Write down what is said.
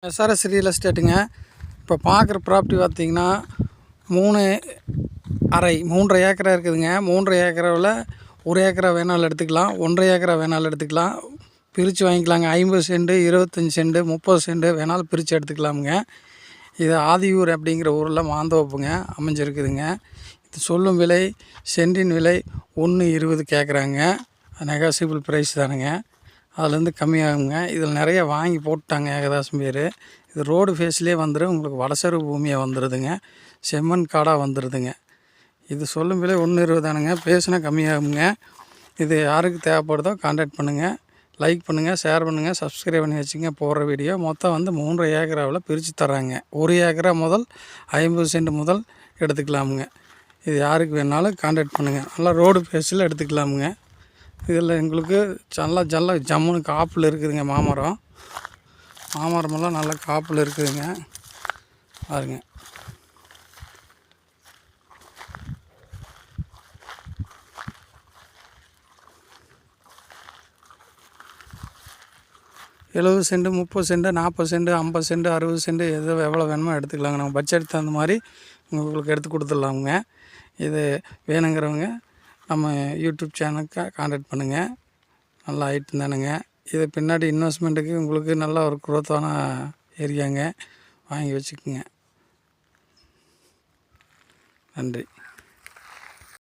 SRS real எஸ்டேட்டுங்க. இப்போ பார்க்குற property பார்த்திங்கன்னா 3.5 ஏக்கரா இருக்குதுங்க. 3.5 ஏக்கராவில் 1 ஏக்கரா வேணாலும் எடுத்துக்கலாம், 1.5 ஏக்கரா வேணாலும் எடுத்துக்கலாம். பிரித்து வாங்கிக்கலாங்க. 50 சென்ட், 25 சென்ட், 30 சென்ட் வேணாலும் பிரித்து எடுத்துக்கலாமுங்க. இது ஆதியூர் அப்படிங்கிற ஊரில் மாந்தோப்புங்க அமைஞ்சிருக்குதுங்க. இது சொல்லும் விலை சென்டின் விலை 1.20 கேட்குறாங்க. நெகாசிபிள் ப்ரைஸ் தானுங்க, அதுலேருந்து கம்மியாகுங்க. இதில் நிறைய வாங்கி போட்டாங்க ஏகதாசம் பேர். இது ரோடு ஃபேஸ்லேயே வந்துடும், உங்களுக்கு வடசரு பூமியாக வந்துடுதுங்க, செம்மண் காடாக வந்துடுதுங்க. இது சொல்லும் விலை 1.20 தானுங்க, பேசுனா கம்மியாகுங்க. இது யாருக்கு தேவைப்படுதோ கான்டாக்ட் பண்ணுங்கள், லைக் பண்ணுங்கள், ஷேர் பண்ணுங்கள், சப்ஸ்கிரைப் பண்ணி வச்சுங்க. போடுற வீடியோ மொத்தம் 3.5 ஏக்கராவில் பிரித்து தர்றாங்க. 1 ஏக்கரா முதல் 50 சென்ட் முதல் எடுத்துக்கலாமுங்க. இது யாருக்கு வேணாலும் கான்டாக்ட் பண்ணுங்கள். நல்லா ரோடு ஃபேஸில் எடுத்துக்கலாமுங்க. இதில் எங்களுக்கு நல்லா ஜம்முன்னு காப்பில் இருக்குதுங்க. மாமரமெல்லாம் நல்லா காப்பில் இருக்குதுங்க. பாருங்க, எழுபது cent, 30 cent, 40 cent, 50 cent, 60 cent எவ்வளோ வேணுமோ எடுத்துக்கலாங்க. நம்ம பட்ஜெட் தகுந்த மாதிரி உங்களுக்கு எடுத்து கொடுத்துடலாமுங்க. இது வேணுங்கிறவங்க நம்ம யூடியூப் சேனலுக்கு கான்டாக்ட் பண்ணுங்கள். நல்லா ஐட்டம் தானுங்க. இது பின்னாடி இன்வெஸ்ட்மெண்ட்டுக்கு உங்களுக்கு நல்ல ஒரு குரோத்தான ஏரியாங்க, வாங்கி வச்சுக்கோங்க. நன்றி.